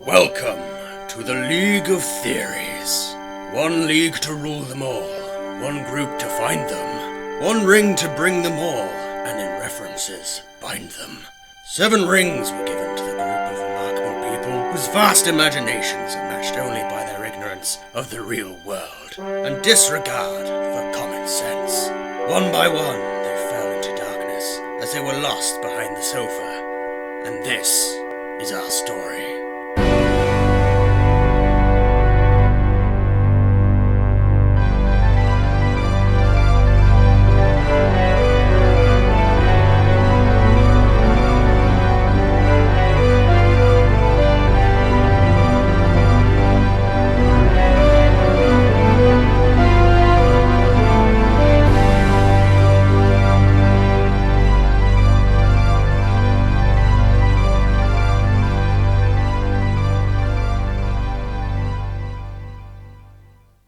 Welcome to the League of Theories. One league to rule them all, one group to find them, one ring to bring them all, and in references, bind them. 7 rings were given to the group of remarkable people whose vast imaginations are matched only by their ignorance of the real world and disregard for common sense. One by one, they fell into darkness as they were lost behind the sofa. And this is our story.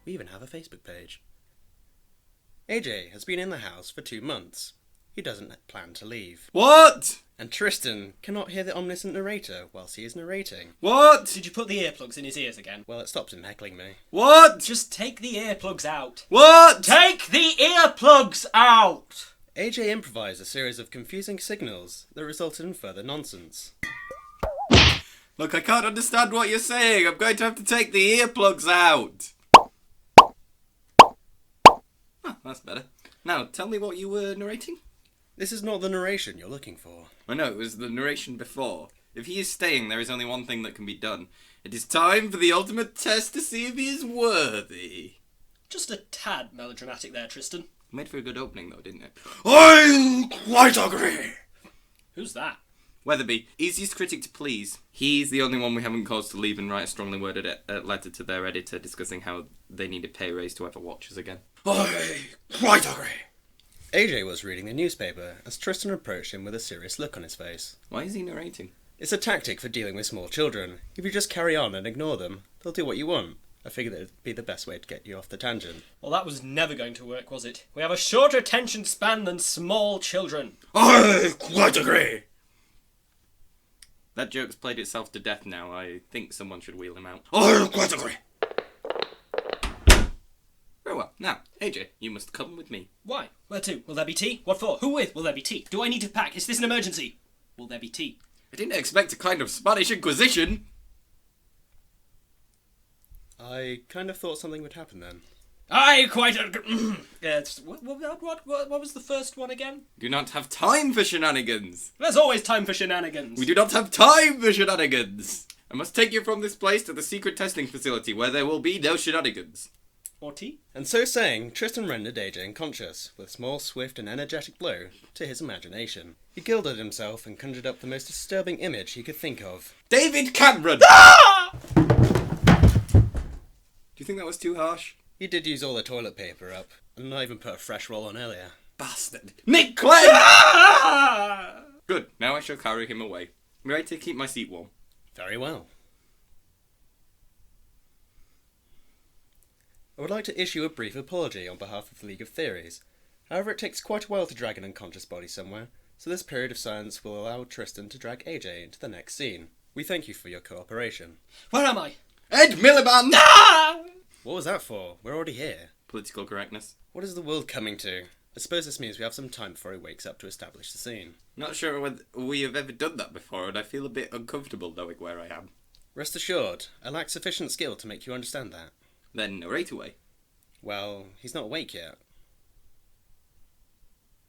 We even have a Facebook page. AJ has been in the house for 2 months. He doesn't plan to leave. What? And Tristan cannot hear the omniscient narrator whilst he is narrating. What? Did you put the earplugs in his ears again? Well, it stopped him heckling me. What? Just take the earplugs out. What? Take the earplugs out! AJ improvised a series of confusing signals that resulted in further nonsense. Look, I can't understand what you're saying. I'm going to have to take the earplugs out. Oh, that's better. Now, tell me what you were narrating. This is not the narration you're looking for. I know, it was the narration before. If he is staying, there is only one thing that can be done. It is time for the ultimate test to see if he is worthy. Just a tad melodramatic there, Tristan. Made for a good opening, though, didn't it? I quite agree. Who's that? Weatherby, easiest critic to please. He's the only one we haven't caused to leave and write a strongly worded letter to their editor discussing how they need a pay raise to ever watch us again. I quite agree. AJ was reading the newspaper as Tristan approached him with a serious look on his face. Why is he narrating? It's a tactic for dealing with small children. If you just carry on and ignore them, they'll do what you want. I figured it'd be the best way to get you off the tangent. Well, that was never going to work, was it? We have a shorter attention span than small children. I quite agree. That joke's played itself to death now. I think someone should wheel him out. I quite agree. Very well. Now, AJ, you must come with me. Why? Where to? Will there be tea? What for? Who with? Will there be tea? Do I need to pack? Is this an emergency? Will there be tea? I didn't expect a kind of Spanish Inquisition. I kind of thought something would happen then. I quite agree. What was the first one again? We do not have time for shenanigans. There's always time for shenanigans. We do not have time for shenanigans. I must take you from this place to the secret testing facility where there will be no shenanigans. Or tea? And so saying, Tristan rendered AJ unconscious, with a small, swift and energetic blow to his imagination. He gilded himself and conjured up the most disturbing image he could think of. David Cameron! Ah! Do you think that was too harsh? He did use all the toilet paper up, and not even put a fresh roll on earlier. Bastard. Nick Clegg! Ah! Good, now I shall carry him away. I'm ready to keep my seat warm. Very well. I would like to issue a brief apology on behalf of the League of Theories. However, it takes quite a while to drag an unconscious body somewhere, so this period of silence will allow Tristan to drag AJ into the next scene. We thank you for your cooperation. Where am I? Ed Miliband! Ah! What was that for? We're already here. Political correctness. What is the world coming to? I suppose this means we have some time before he wakes up to establish the scene. Not sure whether we have ever done that before, and I feel a bit uncomfortable knowing where I am. Rest assured, I lack sufficient skill to make you understand that. Then narrate away. Well, he's not awake yet.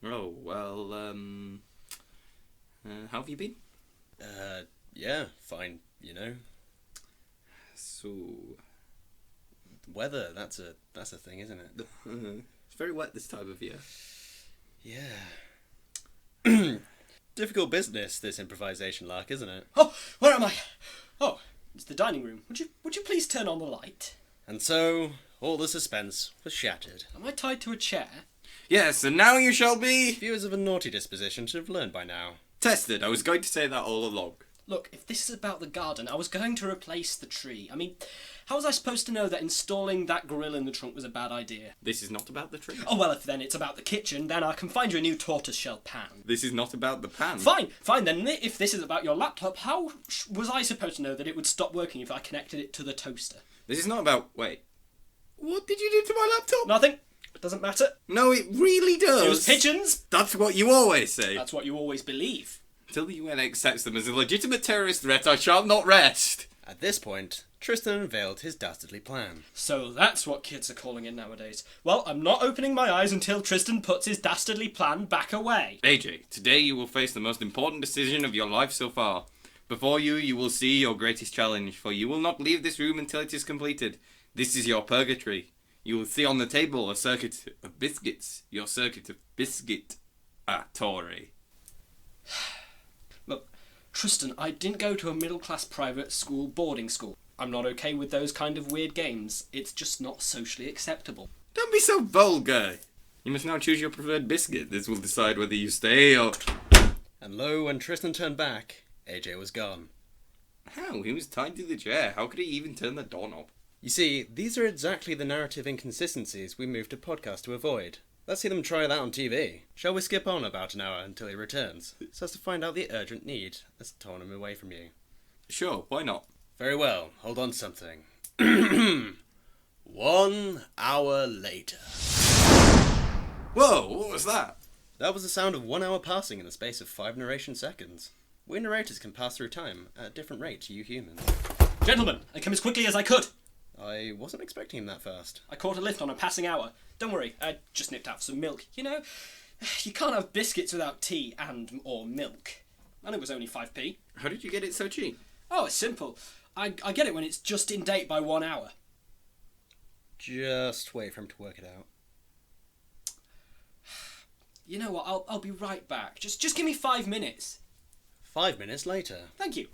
Oh, well, how have you been? Yeah, fine, you know. So... Weather, that's a thing, isn't it? It's very wet this time of year. Yeah. Difficult business, this improvisation lark, isn't it? Oh, where am I? Oh, it's the dining room. Would you please turn on the light? And so, all the suspense was shattered. Am I tied to a chair? Yes, and now you shall be... Viewers of a naughty disposition should have learned by now. tested. I was going to say that all along. Look, if this is about the garden, I was going to replace the tree. I mean, how was I supposed to know that installing that grill in the trunk was a bad idea? This is not about the tree. Oh, well, if then it's about the kitchen, then I can find you a new tortoiseshell pan. This is not about the pan. Fine, then if this is about your laptop, how was I supposed to know that it would stop working if I connected it to the toaster? This is not about... Wait. What did you do to my laptop? Nothing. It doesn't matter. No, it really does. It was pigeons. That's what you always say. That's what you always believe. Until the UN accepts them as a legitimate terrorist threat, I shall not rest. At this point, Tristan unveiled his dastardly plan. So that's what kids are calling it nowadays. Well, I'm not opening my eyes until Tristan puts his dastardly plan back away. AJ, today you will face the most important decision of your life so far. Before you, you will see your greatest challenge, for you will not leave this room until it is completed. This is your purgatory. You will see on the table a circuit of biscuits. Your circuit of biscuit. Tory. Look, Tristan, I didn't go to a middle-class private school boarding school. I'm not okay with those kind of weird games. It's just not socially acceptable. Don't be so vulgar. You must now choose your preferred biscuit. This will decide whether you stay or... And lo, when Tristan turned back, AJ was gone. How? He was tied to the chair. How could he even turn the doorknob? You see, these are exactly the narrative inconsistencies we moved to podcast to avoid. Let's see them try that on TV. Shall we skip on about an hour until he returns, so as to find out the urgent need that's torn him away from you? Sure, why not? Very well, hold on to something. 1 hour later. Whoa, what was that? That was the sound of 1 hour passing in the space of 5 narration seconds. We narrators can pass through time at a different rate to you humans. Gentlemen, I came as quickly as I could. I wasn't expecting him that fast. I caught a lift on a passing hour. Don't worry, I just nipped out for some milk. You know, you can't have biscuits without tea or milk. And it was only 5p. How did you get it so cheap? Oh, it's simple. I get it when it's just in date by 1 hour. Just wait for him to work it out. You know what, I'll be right back. Just give me 5 minutes. 5 minutes later. Thank you.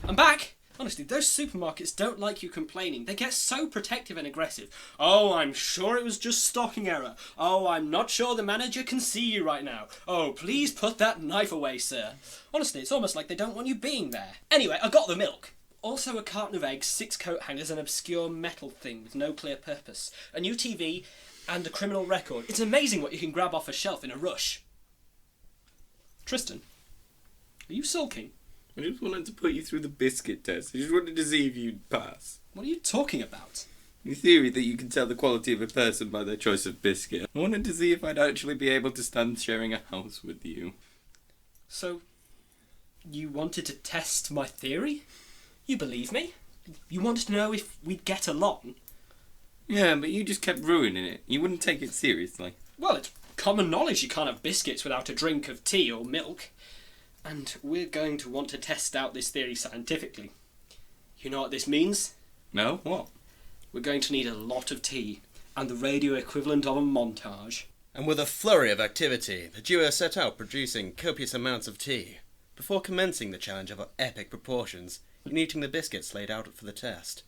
I'm back. Honestly, those supermarkets don't like you complaining. They get so protective and aggressive. Oh, I'm sure it was just stocking error. Oh, I'm not sure the manager can see you right now. Oh, please put that knife away, sir. Honestly, it's almost like they don't want you being there. Anyway, I got the milk. Also a carton of eggs, 6 coat hangers, an obscure metal thing with no clear purpose. A new TV and a criminal record. It's amazing what you can grab off a shelf in a rush. Tristan, are you sulking? I just wanted to put you through the biscuit test. I just wanted to see if you'd pass. What are you talking about? The theory that you can tell the quality of a person by their choice of biscuit. I wanted to see if I'd actually be able to stand sharing a house with you. So, you wanted to test my theory? You believe me? You wanted to know if we'd get along? Yeah, but you just kept ruining it. You wouldn't take it seriously. Well, it's common knowledge you can't have biscuits without a drink of tea or milk. And we're going to want to test out this theory scientifically. You know what this means? No? What? We're going to need a lot of tea, and the radio equivalent of a montage. And with a flurry of activity, the duo set out producing copious amounts of tea, before commencing the challenge of epic proportions in eating the biscuits laid out for the test.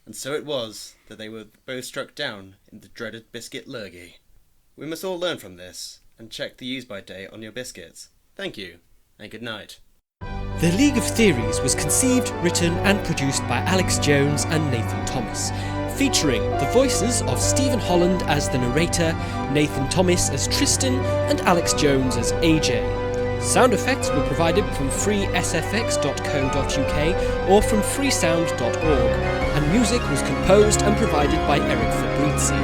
And so it was that they were both struck down in the dreaded biscuit lurgy. We must all learn from this, and check the use-by date on your biscuits. Thank you, and good night. The League of Theories was conceived, written and produced by Alex Jones and Nathan Thomas, featuring the voices of Stephen Holland as the narrator, Nathan Thomas as Tristan and Alex Jones as AJ. Sound effects were provided from freesfx.co.uk or from freesound.org, and music was composed and provided by Eric Fabrizi.